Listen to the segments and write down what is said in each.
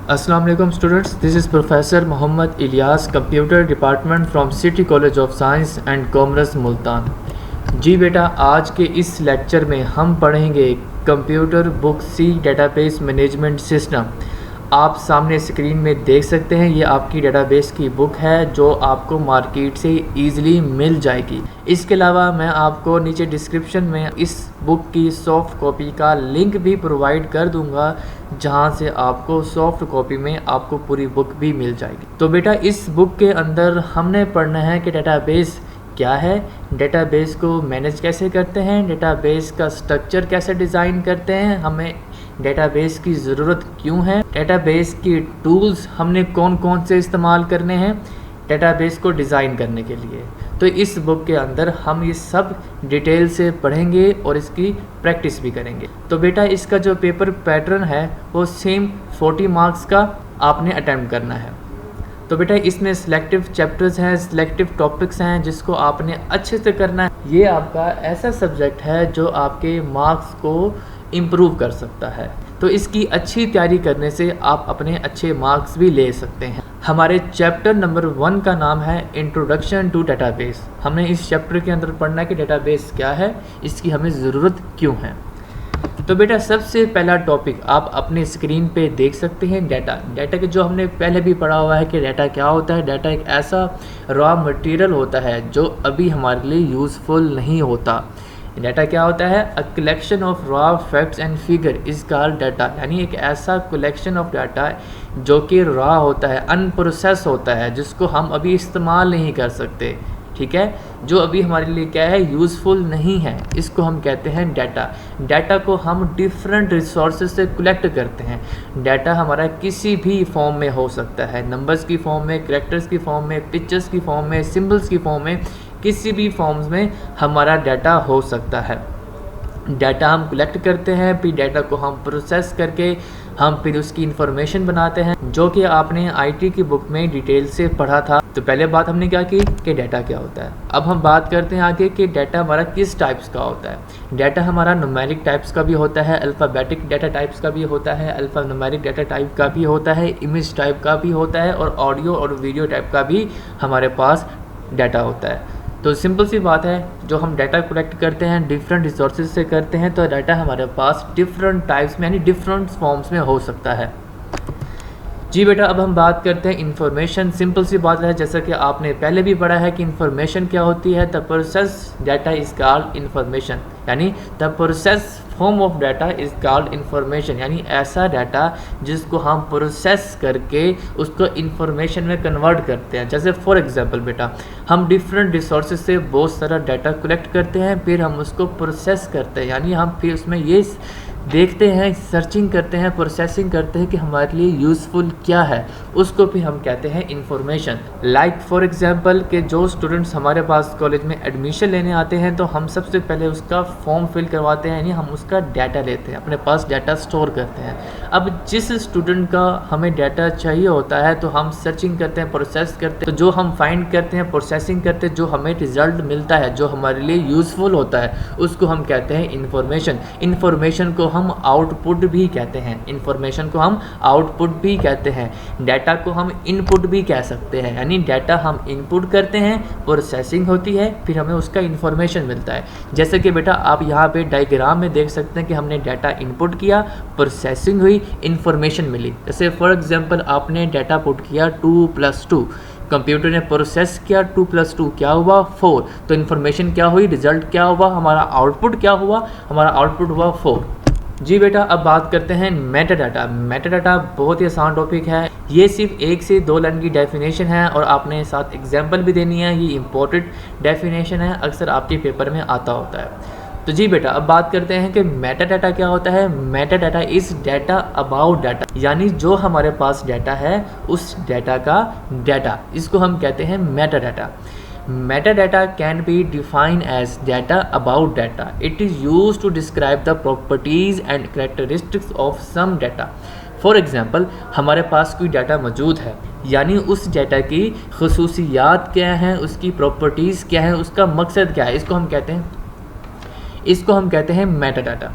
Assalamu alaikum students, this is Professor Muhammad Ilyas, Computer Department from City College of Science and Commerce Multan. जी बेटा, आज के इस lecture में हम पढ़ेंगे कंप्यूटर बुक सी डेटाबेस मैनेजमेंट सिस्टम। आप सामने स्क्रीन में देख सकते हैं, ये आपकी डेटाबेस की बुक है जो आपको मार्केट से ईज़िली मिल जाएगी। इसके अलावा मैं आपको नीचे डिस्क्रिप्शन में इस बुक की सॉफ्ट कॉपी का लिंक भी प्रोवाइड कर दूंगा, जहां से आपको सॉफ्ट कॉपी में आपको पूरी बुक भी मिल जाएगी। तो बेटा, इस बुक के अंदर हमने पढ़ना है कि डेटाबेस क्या है, डेटाबेस को मैनेज कैसे करते हैं, डेटाबेस का स्ट्रक्चर कैसे डिज़ाइन करते हैं, हमें डेटाबेस की ज़रूरत क्यों है, डेटाबेस की टूल्स हमने कौन कौन से इस्तेमाल करने हैं डेटाबेस को डिज़ाइन करने के लिए। तो इस बुक के अंदर हम ये सब डिटेल से पढ़ेंगे और इसकी प्रैक्टिस भी करेंगे। तो बेटा, इसका जो पेपर पैटर्न है वो सेम 40 मार्क्स का आपने अटैम्प्ट करना है। तो बेटा, इसमें सिलेक्टिव चैप्टर्स हैं, सिलेक्टिव टॉपिक्स हैं जिसको आपने अच्छे से करना है। ये आपका ऐसा सब्जेक्ट है जो आपके मार्क्स को इम्प्रूव कर सकता है। तो इसकी अच्छी तैयारी करने से आप अपने अच्छे मार्क्स भी ले सकते हैं। हमारे चैप्टर नंबर 1 का नाम है इंट्रोडक्शन टू डेटाबेस। हमने इस चैप्टर के अंदर पढ़ना है कि डेटाबेस क्या है, इसकी हमें ज़रूरत क्यों है। तो बेटा, सबसे पहला टॉपिक आप अपने स्क्रीन पे देख सकते हैं, डाटा के जो हमने पहले भी पढ़ा हुआ है कि डाटा क्या होता है। डाटा एक ऐसा रॉ मटेरियल होता है जो अभी हमारे लिए यूज़फुल नहीं होता। डाटा क्या होता है? अ collection of raw facts and figure is called data, यानी एक ऐसा कलेक्शन ऑफ डाटा जो कि रॉ होता है, अनप्रोसेस होता है, जिसको हम अभी इस्तेमाल नहीं कर सकते। ठीक है, जो अभी हमारे लिए क्या है, यूज़फुल नहीं है, इसको हम कहते हैं डाटा। डाटा को हम डिफरेंट रिसोर्सेज से कलेक्ट करते हैं। डाटा हमारा किसी भी फॉर्म में हो सकता है, नंबर्स की फॉर्म में, कैरेक्टर्स की फॉर्म में, पिक्चर्स की फॉर्म में, सिंबल्स की फॉर्म में, किसी भी फॉर्म्स में हमारा डाटा हो सकता है। डाटा हम कलेक्ट करते हैं, फिर डाटा को हम प्रोसेस करके हम फिर उसकी इंफॉर्मेशन बनाते हैं, जो कि आपने आईटी की बुक में डिटेल से पढ़ा था। तो पहले बात हमने क्या की कि डाटा क्या होता है। अब हम बात करते हैं आगे कि डाटा हमारा किस टाइप्स का होता है। डाटा हमारा न्यूमेरिक टाइप्स का भी होता है, अल्फ़ाबेटिक डाटा टाइप्स का भी होता है, अल्फ़ा न्यूमेरिक डाटा टाइप का भी होता है, इमेज टाइप का भी होता है, और ऑडियो और वीडियो टाइप का भी हमारे पास डाटा होता है। तो सिंपल सी बात है, जो हम डाटा कलेक्ट करते हैं डिफरेंट रिसोर्सेज से करते हैं, तो डाटा हमारे पास डिफरेंट टाइप्स में यानी डिफरेंट फॉर्म्स में हो सकता है। जी बेटा, अब हम बात करते हैं इन्फॉर्मेशन। सिंपल सी बात है, जैसा कि आपने पहले भी पढ़ा है कि इन्फॉर्मेशन क्या होती है। The process data is called information, यानी the process form of data is called information, यानी ऐसा डाटा जिसको हम प्रोसेस करके उसको इन्फॉर्मेशन में कन्वर्ट करते हैं। जैसे फॉर एग्जांपल बेटा, हम डिफरेंट रिसोर्सेज से बहुत सारा डाटा कलेक्ट करते हैं, फिर हम उसको प्रोसेस करते हैं, यानी हम फिर उसमें ये देखते हैं, सर्चिंग करते हैं, प्रोसेसिंग करते हैं कि हमारे लिए यूज़फुल क्या है, उसको भी हम कहते हैं इन्फॉर्मेशन। लाइक फॉर एग्जांपल कि जो स्टूडेंट्स हमारे पास कॉलेज में एडमिशन लेने आते हैं, तो हम सबसे पहले उसका फॉर्म फिल करवाते हैं, यानी हम उसका डाटा लेते हैं, अपने पास डाटा स्टोर करते हैं। अब जिस स्टूडेंट का हमें डाटा चाहिए होता है, तो हम सर्चिंग करते हैं, प्रोसेस करते हैं, तो जो हम फाइंड करते हैं, प्रोसेसिंग करते हैं, जो हमें रिजल्ट मिलता है, जो हमारे लिए यूज़फुल होता है, उसको हम कहते हैं इन्फॉर्मेशन। इन्फॉर्मेशन को हम आउटपुट भी कहते हैं, इन्फॉर्मेशन को हम आउटपुट भी कहते हैं। डाटा को हम इनपुट भी कह सकते हैं, यानी डाटा हम इनपुट करते हैं, प्रोसेसिंग होती है, फिर हमें उसका इन्फॉर्मेशन मिलता है। जैसे कि बेटा, आप यहाँ पे डायग्राम में देख सकते हैं कि हमने डाटा इनपुट किया, प्रोसेसिंग हुई, इन्फॉर्मेशन मिली। जैसे फॉर एग्जांपल, आपने डाटा पुट किया 2+2, कंप्यूटर ने प्रोसेस किया, 2+2 क्या हुआ 4, तो इन्फॉर्मेशन क्या हुई, रिजल्ट क्या हुआ, हमारा आउटपुट क्या हुआ, हमारा आउटपुट हुआ 4। जी बेटा, अब बात करते हैं मेटा डाटा। मेटा डाटा बहुत ही आसान टॉपिक है, ये सिर्फ 1 से 2 लाइन की डेफिनेशन है और आपने साथ एग्जांपल भी देनी है। ये इंपॉर्टेंट डेफिनेशन है, अक्सर आपके पेपर में आता होता है। तो जी बेटा, अब बात करते हैं कि मेटा डाटा क्या होता है। Meta data is data about data, यानी जो हमारे पास डाटा है उस डाटा का डाटा, इसको हम कहते हैं meta data. Metadata can be defined as data about data. It is used to describe the properties and characteristics of some data. For example, हमारे पास कोई डाटा मौजूद है, यानी उस डाटा की खसूसियात क्या हैं, उसकी प्रॉपर्टीज़ क्या हैं, उसका मकसद क्या है, इसको हम कहते हैं meta data.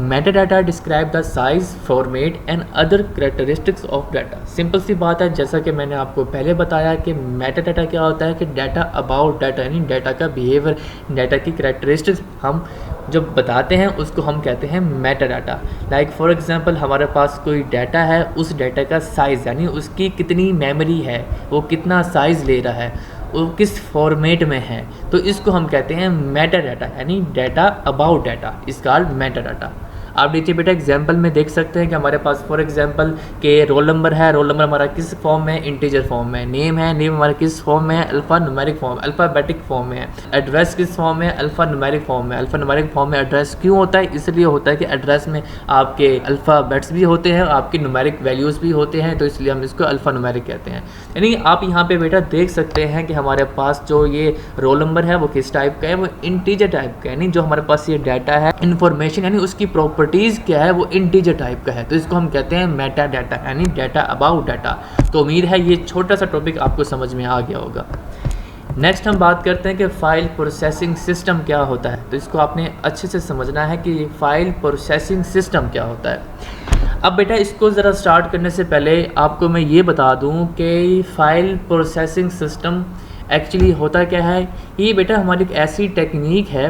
Meta data describe the size, format and other characteristics of data. Simple सी बात है, जैसा कि मैंने आपको पहले बताया कि मेटा डाटा क्या होता है कि डाटा अबाउट डाटा, यानी डाटा का बिहेवियर, डाटा की करेक्टरिस्टिक्स हम जो बताते हैं उसको हम कहते हैं meta data. Like for example हमारे पास कोई डाटा है, उस डाटा का साइज़ यानी उसकी कितनी मेमोरी है, वो कितना साइज़ ले रहा है, वो किस फॉर्मेट में है, तो इसको हम कहते हैं मेटा डाटा, यानी data about data is called Meta data. आप नीचे बेटा एग्जांपल में देख सकते हैं कि हमारे पास फॉर एग्जांपल के रोल नंबर है, रोल नंबर हमारा किस फॉर्म में, इंटीजर फॉर्म में, नेम है, नेम हमारा किस फॉर्म में है, alpha numeric form, alphabetic form में है, एड्रेस किस फॉर्म में, अल्फ़ा न्यूमेरिक फॉर्म में। अल्फ़ा न्यूमेरिक फॉर्म में एड्रेस क्यों होता है, इसलिए होता है कि एड्रेस में आपके अल्फ़ाबेट्स भी होते हैं, आपके न्यूमेरिक वैल्यूज़ भी होते हैं, तो इसलिए हम इसको अल्फ़ा न्यूमेरिक कहते हैं। यानी आप यहाँ पे बेटा देख सकते हैं कि हमारे पास जो ये रोल नंबर है वो किस टाइप का है, वो इंटीजर टाइप का है, यानी जो हमारे पास ये डाटा है, इन्फॉर्मेशन यानी उसकी प्रॉपर्टीज़ क्या है वो इंटीजर टाइप का है, तो इसको हम कहते हैं मेटा डाटा, यानी डाटा अबाउट डाटा। तो उम्मीद है ये छोटा सा टॉपिक आपको समझ में आ गया होगा। नेक्स्ट हम बात करते हैं कि फ़ाइल प्रोसेसिंग सिस्टम क्या होता है, तो इसको आपने अच्छे से समझना है कि फ़ाइल प्रोसेसिंग सिस्टम क्या होता है। अब बेटा इसको ज़रा स्टार्ट करने से पहले आपको मैं ये बता दूं कि फ़ाइल प्रोसेसिंग सिस्टम एक्चुअली होता क्या है। ये बेटा हमारी एक ऐसी टेक्निक है,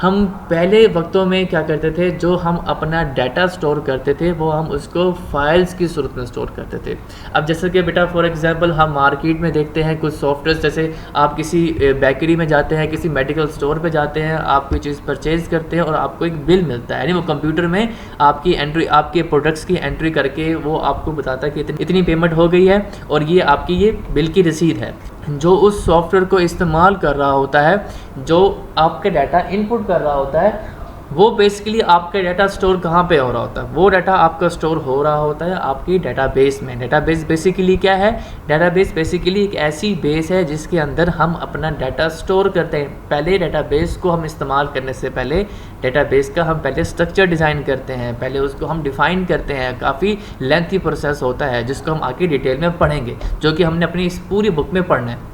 हम पहले वक्तों में क्या करते थे, जो हम अपना डाटा स्टोर करते थे वो हम उसको फाइल्स की सूरत में स्टोर करते थे। अब जैसे कि बेटा फॉर एग्जांपल हम मार्केट में देखते हैं कुछ सॉफ्टवेयर, जैसे आप किसी बेकरी में जाते हैं, किसी मेडिकल स्टोर पे जाते हैं, आप कोई चीज़ परचेज़ करते हैं और आपको एक बिल मिलता है, यानी वो कंप्यूटर में आपकी एंट्री, आपके प्रोडक्ट्स की एंट्री करके वो आपको बताता है कि इतनी पेमेंट हो गई है और ये आपकी ये बिल की रसीद है। जो उस सॉफ्टवेयर को इस्तेमाल कर रहा होता है, जो आपके डाटा इनपुट कर रहा होता है, वो बेसिकली आपका डाटा स्टोर कहाँ पे हो रहा होता है, वो डाटा आपका स्टोर हो रहा होता है आपकी डेटाबेस में। डेटाबेस बेसिकली क्या है, डेटाबेस बेसिकली एक ऐसी बेस है जिसके अंदर हम अपना डाटा स्टोर करते हैं। पहले डेटाबेस को हम इस्तेमाल करने से पहले डेटाबेस का हम पहले स्ट्रक्चर डिज़ाइन करते हैं, पहले उसको हम डिफ़ाइन करते हैं, काफ़ी लेंथी प्रोसेस होता है जिसको हम आगे डिटेल में पढ़ेंगे, जो कि हमने अपनी इस पूरी बुक में पढ़ना है।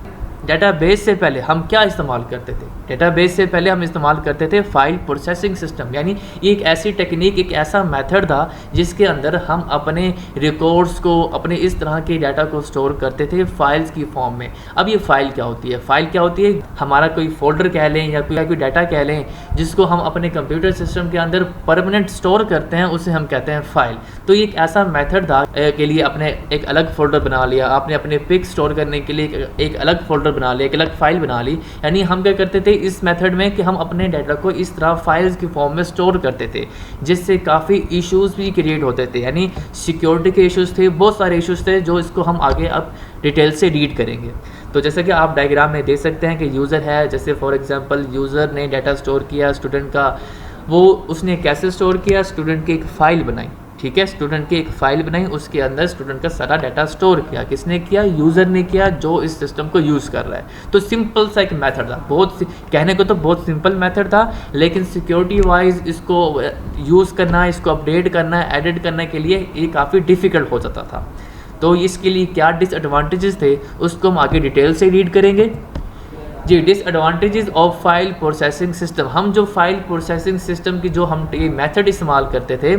डेटाबेस से पहले हम क्या इस्तेमाल करते थे, डेटाबेस से पहले हम इस्तेमाल करते थे फाइल प्रोसेसिंग सिस्टम, यानी ये एक ऐसी टेक्निक, एक ऐसा मेथड था जिसके अंदर हम अपने रिकॉर्ड्स को, अपने इस तरह के डाटा को स्टोर करते थे फाइल्स की फॉर्म में। अब ये फाइल क्या होती है, फाइल क्या होती है, हमारा कोई फोल्डर कह लें या कोई डाटा कह लें जिसको हम अपने कंप्यूटर सिस्टम के अंदर परमानेंट स्टोर करते हैं, उसे हम कहते हैं फाइल। तो ये एक ऐसा मेथड था के लिए अपने एक अलग फोल्डर बना लिया, आपने अपने पिक स्टोर करने के लिए एक अलग फोल्डर बना लिया, एक अलग फाइल बना ली। यानी हम क्या करते थे इस मेथड में कि हम अपने डाटा को इस तरह फाइल्स की फॉर्म में स्टोर करते थे, जिससे काफ़ी इश्यूज भी क्रिएट होते थे, यानी सिक्योरिटी के इश्यूज थे, बहुत सारे इश्यूज थे जो इसको हम आगे अब डिटेल से रीड करेंगे। तो जैसे कि आप डायग्राम में देख सकते हैं कि यूज़र है, जैसे फॉर एग्जांपल यूज़र ने डाटा स्टोर किया स्टूडेंट का, वो उसने कैसे स्टोर किया, स्टूडेंट की एक फ़ाइल बनाई, ठीक है, स्टूडेंट की एक फ़ाइल बनाई, उसके अंदर स्टूडेंट का सारा डाटा स्टोर किया। किसने किया, यूज़र ने किया, जो इस सिस्टम को यूज़ कर रहा है। तो सिंपल सा एक मेथड था, बहुत कहने को तो बहुत सिंपल मेथड था, लेकिन सिक्योरिटी वाइज इसको यूज़ करना, इसको अपडेट करना, एडिट करने के लिए ये काफ़ी डिफ़िकल्ट हो जाता था। तो इसके लिए क्या डिसएडवांटेजेस थे उसको हम आगे डिटेल से रीड करेंगे। जी, disadvantages of file processing system. हम जो फाइल प्रोसेसिंग सिस्टम की जो हम ये मेथड इस्तेमाल करते थे,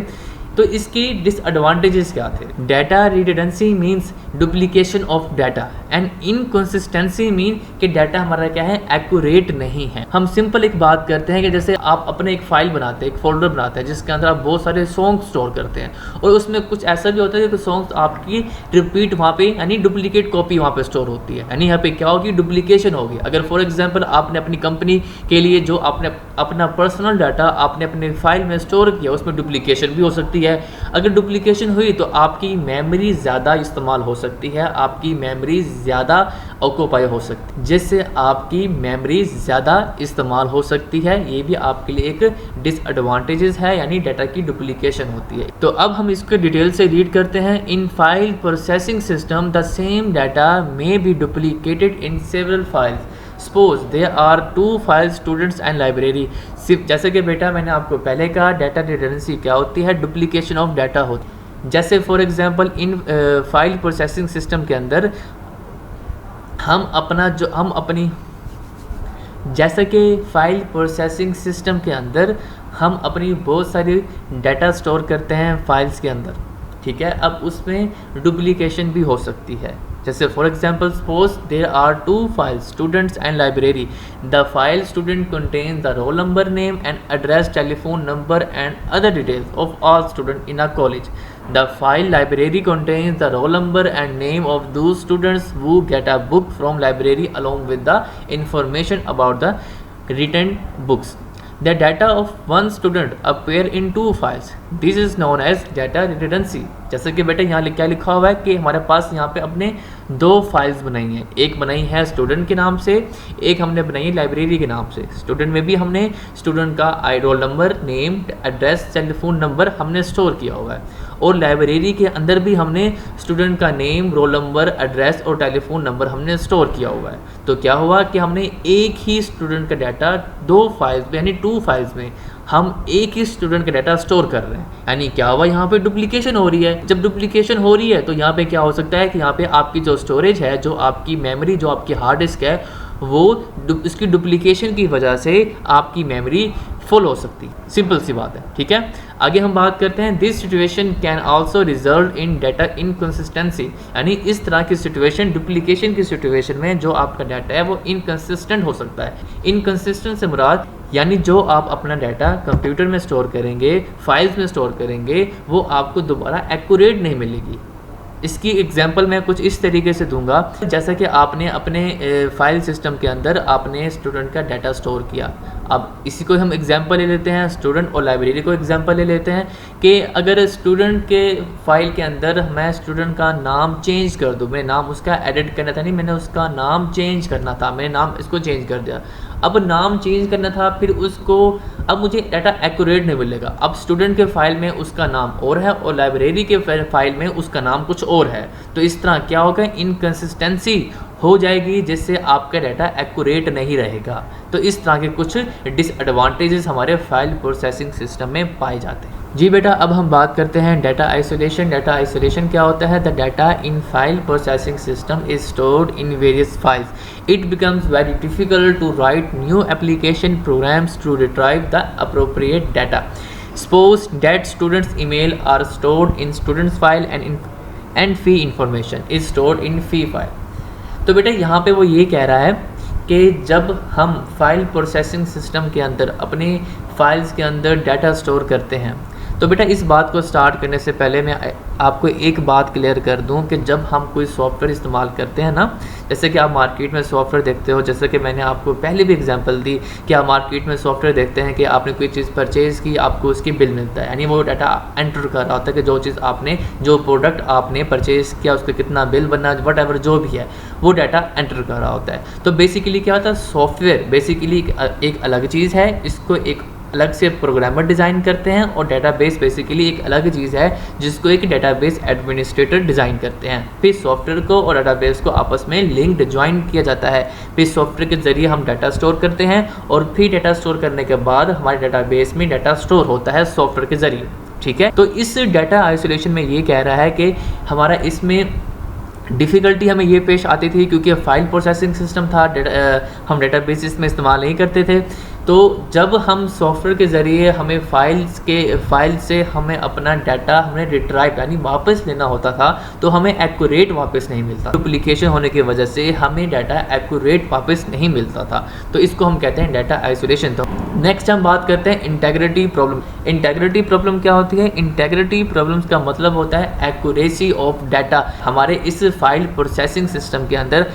तो इसकी डिसएडवांटेजेस क्या थे। Data redundancy means duplication of data and inconsistency mean कि डाटा हमारा क्या है, एक्यूरेट नहीं है। हम सिंपल एक बात करते हैं कि जैसे आप अपने एक फाइल बनाते हैं, एक फोल्डर बनाते हैं जिसके अंदर आप बहुत सारे सॉन्ग स्टोर करते हैं, और उसमें कुछ ऐसा भी होता है कि सॉन्ग्स आपकी रिपीट वहाँ पे यानी डुप्लीकेट कॉपी वहाँ पे स्टोर होती है, यानी यहाँ पे क्या होगी, डुप्लीकेशन होगी। अगर फॉर एग्जाम्पल आपने अपनी कंपनी के लिए जो आपने अपना पर्सनल डाटा आपने अपने फाइल में स्टोर किया, उसमें डुप्लीकेशन भी हो सकती है। अगर डुप्लीकेशन हुई तो आपकी मेमोरी ज़्यादा इस्तेमाल हो सकती है, आपकी मेमोरी ज़्यादा ऑक्यूपाई हो सकती है, जिससे आपकी मेमोरी ज़्यादा इस्तेमाल हो सकती है। ये भी आपके लिए एक डिसएडवांटेजेस है, यानी डाटा की डुप्लीकेशन होती है। तो अब हम इसको डिटेल से रीड करते हैं। In file processing system the same data may be duplicated in several files. Suppose they are 2 file students and library. सिर्फ जैसे कि बेटा मैंने आपको पहले कहा, डाटा रिडंडेंसी क्या होती है, डुप्लीकेशन ऑफ डाटा होती है। जैसे for example in file processing system के अंदर जैसे कि फाइल प्रोसेसिंग सिस्टम के अंदर हम अपनी बहुत सारी डाटा स्टोर करते हैं फाइल्स के अंदर, ठीक है। अब उसमें डुप्लीकेशन भी हो सकती है। जैसे for example suppose there are two files, students and library. The file student contains the roll number, name and address, telephone number and other details of all student in a college. The file library contains the roll number and name of those students who get a book from library along with the information about the written books. The data of one student appear in two files. This is known as data redundancy. जैसे कि बेटा यहाँ क्या लिखा हुआ है कि हमारे पास यहाँ पे अपने दो फाइल्स बनाई हैं, एक बनाई है स्टूडेंट के नाम से, एक हमने बनाई है लाइब्रेरी के नाम से। स्टूडेंट में भी हमने स्टूडेंट का role number, name, address, telephone number हमने स्टोर किया हुआ है, और लाइब्रेरी के अंदर भी हमने स्टूडेंट का नेम, रोल नंबर, एड्रेस और टेलीफोन नंबर हमने स्टोर किया हुआ है। तो क्या हुआ कि हमने एक ही स्टूडेंट का डाटा दो फाइल्स में यानी टू फाइल्स में हम एक ही स्टूडेंट का डाटा स्टोर कर रहे हैं, यानी क्या हुआ यहाँ पे डुप्लीकेशन हो रही है। जब डुप्लीकेशन हो रही है तो यहाँ पे क्या हो सकता है कि यहाँ पे आपकी जो स्टोरेज है, जो आपकी मेमोरी, जो आपकी हार्ड डिस्क है, वो इसकी डुप्लीकेशन की वजह से आपकी मेमोरी फुल हो सकती, सिंपल सी बात है, ठीक है। आगे हम बात करते हैं, this situation can also result in data inconsistency, यानी इस तरह की सिचुएशन, डुप्लीकेशन की सिचुएशन में जो आपका डाटा है वो इनकंसिस्टेंट हो सकता है। इनकंसिस्टेंट से मुराद यानी जो आप अपना डाटा कंप्यूटर में स्टोर करेंगे, फाइल्स में स्टोर करेंगे, वो आपको दोबारा एक्यूरेट नहीं मिलेगी। इसकी एग्जांपल मैं कुछ इस तरीके से दूंगा, जैसा कि आपने अपने फाइल सिस्टम के अंदर आपने स्टूडेंट का डाटा स्टोर किया। अब इसी को हम एग्जांपल ले लेते हैं, स्टूडेंट और लाइब्रेरी को एग्जांपल ले लेते हैं कि अगर स्टूडेंट के फाइल के अंदर मैं स्टूडेंट का नाम चेंज कर दूँ, मैं नाम उसका एडिट करना था, नहीं मैंने उसका नाम चेंज करना था, मैंने नाम इसको चेंज कर दिया। अब नाम चेंज करना था, फिर उसको अब मुझे डाटा एक्यूरेट नहीं मिलेगा। अब स्टूडेंट के फाइल में उसका नाम और है और लाइब्रेरी के फाइल में उसका नाम कुछ और है, तो इस तरह क्या होगा, इनकंसिस्टेंसी हो जाएगी, जिससे आपका डाटा एक्यूरेट नहीं रहेगा। तो इस तरह के कुछ डिसएडवांटेजेस हमारे फाइल प्रोसेसिंग सिस्टम में पाए जाते हैं। जी बेटा, अब हम बात करते हैं डाटा आइसोलेशन। डाटा आइसोलेशन क्या होता है? The data in file processing system is stored in various files. It becomes very difficult to write new application programs to retrieve the appropriate data. Suppose that students' email are stored in students file and fee information is stored in fee file। तो बेटा यहाँ पे वो ये कह रहा है कि जब हम फाइल प्रोसेसिंग सिस्टम के अंदर अपने फाइल्स के अंदर डाटा स्टोर करते हैं, तो बेटा इस बात को स्टार्ट करने से पहले मैं आपको एक बात क्लियर कर दूं कि जब हम कोई सॉफ्टवेयर इस्तेमाल करते हैं ना, जैसे कि आप मार्केट में सॉफ्टवेयर देखते हो, जैसे कि मैंने आपको पहले भी एग्जांपल दी कि आप मार्केट में सॉफ्टवेयर देखते हैं कि आपने कोई चीज़ परचेज़ की, आपको उसकी बिल मिलता है, यानी वो डाटा एंटर कर रहा होता है कि जो चीज़ आपने, जो प्रोडक्ट आपने परचेज़ किया उसका कितना बिल बनना, वट एवर जो भी है वो डाटा एंटर कर रहा होता है। तो बेसिकली क्या होता है, सॉफ्टवेयर बेसिकली एक अलग चीज़ है, इसको एक अलग से प्रोग्रामर डिज़ाइन करते हैं, और डाटाबेस बेसिकली एक अलग चीज़ है जिसको एक डाटाबेस एडमिनिस्ट्रेटर डिज़ाइन करते हैं। फिर सॉफ्टवेयर को और डाटाबेस को आपस में लिंक्ड ज्वाइन किया जाता है। फिर सॉफ्टवेयर के ज़रिए हम डाटा स्टोर करते हैं, और फिर डाटा स्टोर करने के बाद हमारे डाटाबेस में डाटा स्टोर होता है सॉफ्टवेयर के ज़रिए, ठीक है। तो इस डाटा आइसोलेशन में ये कह रहा है कि हमारा इसमें डिफ़िकल्टी हमें ये पेश आती थी क्योंकि फाइल प्रोसेसिंग सिस्टम था, हम डाटाबेसिस में इस्तेमाल नहीं करते थे। तो जब हम सॉफ्टवेयर के ज़रिए हमें फाइल से हमें अपना डाटा हमें रिट्राइव यानी वापस लेना होता था, तो हमें एक्यूरेट वापस नहीं मिलता। डुप्लीकेशन होने की वजह से हमें डाटा एक्यूरेट वापस नहीं मिलता था, तो इसको हम कहते हैं डाटा आइसोलेशन। तो नेक्स्ट हम बात करते हैं इंटेग्रिटी प्रॉब्लम। इंटेग्रिटी प्रॉब्लम क्या होती है? इंटेग्रिटी प्रॉब्लम्स का मतलब होता है एक्यूरेसी ऑफ डाटा। हमारे इस फाइल प्रोसेसिंग सिस्टम के अंदर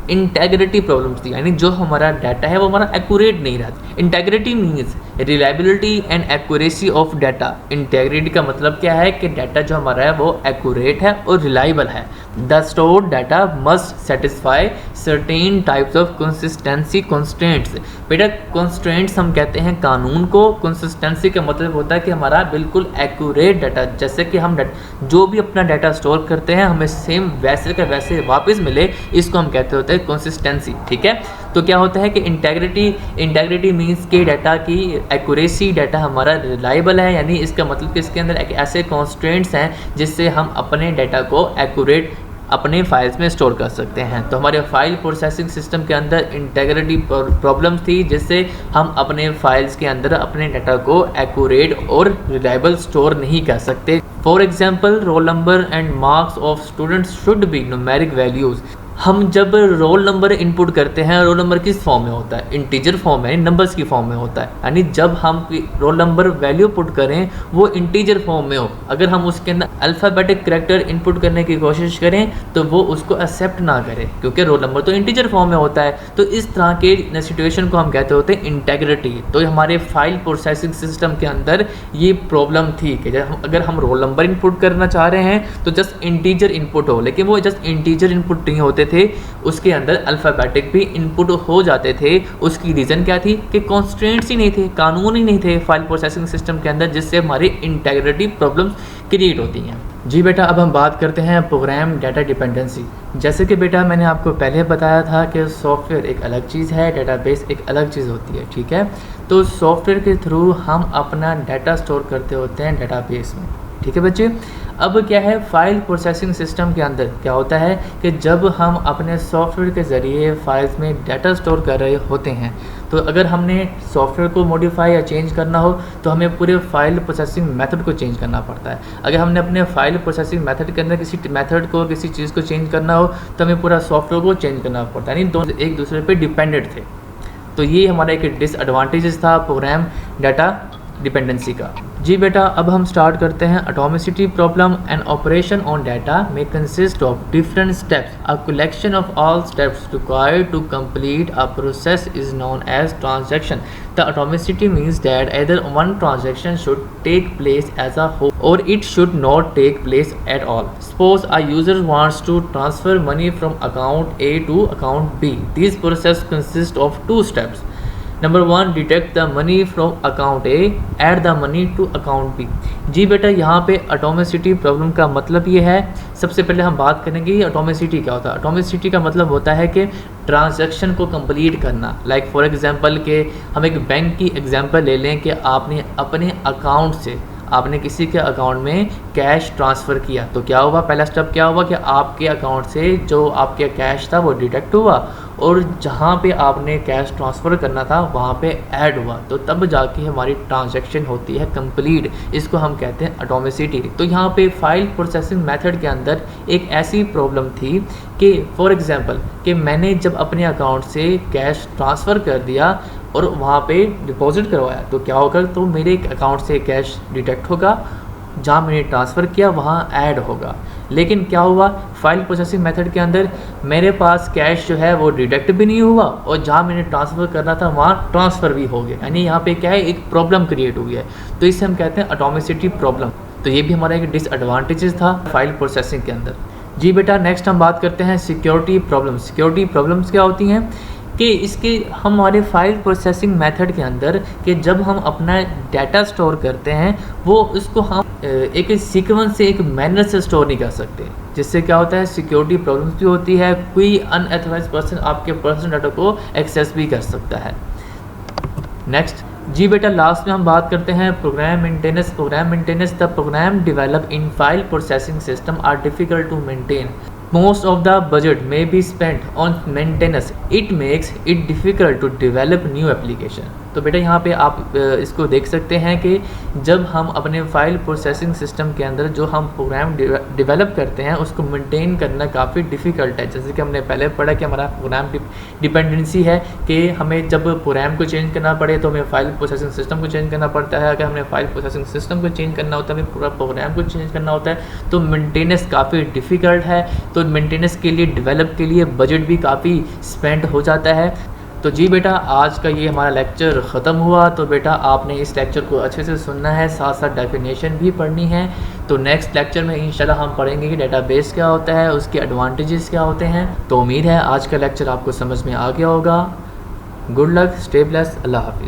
इंटेग्रिटी प्रॉब्लम्स थी, यानी जो हमारा डाटा है वो हमारा एक्यूरेट नहीं रहता। Integrity means reliability and accuracy of data. Integrity का मतलब क्या है कि डाटा जो हमारा है वो एक्यूरेट है और रिलायबल है। The stored data must satisfy certain types of consistency constraints. बेटा कंस्ट्रेंट्स हम कहते हैं कानून को, कंसिस्टेंसी का मतलब होता है कि हमारा बिल्कुल एक्यूरेट डाटा, जैसे कि हम जो भी अपना डाटा स्टोर करते हैं हमें सेम वैसे का वैसे वापस मिले, इसको हम कहते होते हैं कंसिस्टेंसी, ठीक है। तो क्या होता है कि इंटेग्रिटी मीन्स के डाटा की एक्यूरेसी, डाटा हमारा रिलायबल है, यानी इसका मतलब कि इसके अंदर ऐसे कॉन्स्ट्रेंट्स हैं जिससे हम अपने डाटा को एक्यूरेट अपने फाइल्स में स्टोर कर सकते हैं। तो हमारे फाइल प्रोसेसिंग सिस्टम के अंदर इंटेग्रिटी प्रॉब्लम थी, जिससे हम अपने फाइल्स के अंदर अपने डाटा को एक्यूरेट और रिलायबल स्टोर नहीं कर सकते। For example, roll number and marks of students should be numeric values. हम जब रोल नंबर इनपुट करते हैं, रोल नंबर किस फॉर्म में होता है? इंटीजर फॉर्म में, नंबर्स की फॉर्म में होता है। यानी जब हम रोल नंबर वैल्यू पुट करें वो इंटीजर फॉर्म में हो, अगर हम उसके अंदर अल्फ़ाबेटिक करैक्टर इनपुट करने की कोशिश करें तो वो उसको एक्सेप्ट ना करे, क्योंकि रोल नंबर तो इंटीजर फॉर्म में होता है। तो इस तरह के सिचुएशन को हम कहते होते हैं इंटेग्रिटी। तो हमारे फाइल प्रोसेसिंग सिस्टम के अंदर ये प्रॉब्लम थी कि अगर हम रोल नंबर इनपुट करना चाह रहे हैं तो जस्ट इंटीजर इनपुट हो, लेकिन वो जस्ट इंटीजर इनपुट नहीं होते थे, उसके अंदर अल्फ़ाबेटिक भी इनपुट हो जाते थे। उसकी रीज़न क्या थी कि कॉन्स्ट्रेंट्स ही नहीं थे, कानून ही नहीं थे फाइल प्रोसेसिंग सिस्टम के अंदर, जिससे हमारी इंटेग्रिटी प्रॉब्लम्स क्रिएट होती हैं। जी बेटा, अब हम बात करते हैं प्रोग्राम डाटा डिपेंडेंसी। जैसे कि बेटा मैंने आपको पहले बताया था कि सॉफ्टवेयर एक अलग चीज़ है, डेटाबेस एक अलग चीज़ होती है, ठीक है। तो सॉफ्टवेयर के थ्रू हम अपना डाटा स्टोर करते होते हैं डेटाबेस में, ठीक है बच्चे। अब क्या है, फाइल प्रोसेसिंग सिस्टम के अंदर क्या होता है कि जब हम अपने सॉफ्टवेयर के ज़रिए फाइल्स में डाटा स्टोर कर रहे होते हैं, तो अगर हमने सॉफ्टवेयर को मॉडिफाई या चेंज करना हो तो हमें पूरे फाइल प्रोसेसिंग मेथड को चेंज करना पड़ता है। अगर हमने अपने फाइल प्रोसेसिंग मेथड के अंदर किसी मेथड को, किसी चीज़ को चेंज करना हो तो हमें पूरा सॉफ्टवेयर को चेंज करना पड़ता है, यानी दोनों एक दूसरे पर डिपेंडेंट थे। तो ये हमारा एक डिसएडवांटेजेस था प्रोग्राम डाटा डिपेंडेंसी का। जी बेटा, अब हम स्टार्ट करते हैं। Atomicity problem and operation on data में consist of different steps. A collection of all steps required to complete a process is known as transaction. The atomicity means that either one transaction should take place as a whole or it should not take place at all. Suppose a user wants to transfer money from account A to account B. This process consists of two steps. Number 1, detect the money from account A, add the money to account B. जी बेटा, यहाँ पे atomicity problem का मतलब ये है, सबसे पहले हम बात करेंगे एटॉमिसिटी क्या होता है। एटॉमिसिटी का मतलब होता है कि ट्रांजैक्शन को कंप्लीट करना। लाइक फॉर एग्जांपल के हम एक बैंक की एग्जांपल ले लें कि आपने अपने अकाउंट से आपने किसी के अकाउंट में कैश ट्रांसफ़र किया, तो क्या हुआ, पहला स्टेप क्या हुआ कि आपके अकाउंट से जो आपके कैश था वो डिटेक्ट हुआ और जहाँ पे आपने कैश ट्रांसफ़र करना था वहाँ पे ऐड हुआ, तो तब जाके हमारी ट्रांजैक्शन होती है कंप्लीट। इसको हम कहते हैं एटॉमिसिटी। तो यहाँ पे फाइल प्रोसेसिंग मेथड के अंदर एक ऐसी प्रॉब्लम थी कि फॉर एग्जांपल कि मैंने जब अपने अकाउंट से कैश ट्रांसफ़र कर दिया और वहाँ पे डिपॉजिट करवाया, तो क्या होगा, तो मेरे अकाउंट से कैश डिटेक्ट होगा, जहाँ मैंने ट्रांसफ़र किया वहाँ ऐड होगा। लेकिन क्या हुआ, फाइल प्रोसेसिंग मेथड के अंदर मेरे पास कैश जो है वो डिटेक्ट भी नहीं हुआ और जहाँ मैंने ट्रांसफ़र करना था वहाँ ट्रांसफ़र भी हो गया, यानी यहाँ पे क्या है, एक प्रॉब्लम क्रिएट हुई है। तो इसे हम कहते हैं एटॉमिसिटी प्रॉब्लम। तो ये भी हमारा एक डिसएडवांटेजेस था फाइल प्रोसेसिंग के अंदर। जी बेटा, नेक्स्ट हम बात करते हैं सिक्योरिटी प्रॉब्लम्स। सिक्योरिटी प्रॉब्लम्स क्या होती हैं कि इसके हमारे फाइल प्रोसेसिंग मेथड के अंदर कि जब हम अपना डाटा स्टोर करते हैं वो उसको हम एक सीक्वेंस से, एक मैनर से स्टोर नहीं कर सकते, जिससे क्या होता है, सिक्योरिटी प्रॉब्लम्स भी होती है। कोई अनऑथराइज्ड पर्सन आपके पर्सनल डाटा को एक्सेस भी कर सकता है। नेक्स्ट जी बेटा, लास्ट में हम बात करते हैं program maintenance. Program maintenance, the program develop in file processing system are difficult to maintain. Most of the budget may be spent on maintenance. It makes it difficult to develop new application. तो बेटा यहाँ पे आप इसको देख सकते हैं कि जब हम अपने फाइल प्रोसेसिंग सिस्टम के अंदर जो हम प्रोग्राम डेवलप करते हैं उसको मेंटेन करना काफ़ी डिफ़िकल्ट है। जैसे कि हमने पहले पढ़ा कि हमारा प्रोग्राम डिपेंडेंसी है कि हमें जब प्रोग्राम को चेंज करना पड़े तो हमें फाइल प्रोसेसिंग सिस्टम को चेंज करना पड़ता है। अगर हमें फाइल प्रोसेसिंग सिस्टम को चेंज करना होता है, हमें पूरा प्रोग्राम को चेंज करना होता है, तो मेंटेनेंस काफ़ी डिफ़िकल्ट है। तो मेंटेनेंस के लिए, डेवलप के लिए बजट भी काफ़ी स्पेंड हो जाता है। तो जी बेटा, आज का ये हमारा लेक्चर ख़त्म हुआ। तो बेटा आपने इस लेक्चर को अच्छे से सुनना है, साथ साथ डेफिनेशन भी पढ़नी है। तो नेक्स्ट लेक्चर में इंशाल्लाह हम पढ़ेंगे कि डेटाबेस क्या होता है, उसके एडवांटेजेस क्या होते हैं। तो उम्मीद है आज का लेक्चर आपको समझ में आ गया होगा। गुड लक, स्टे ब्लेस्ड, अल्लाह हाफिज़।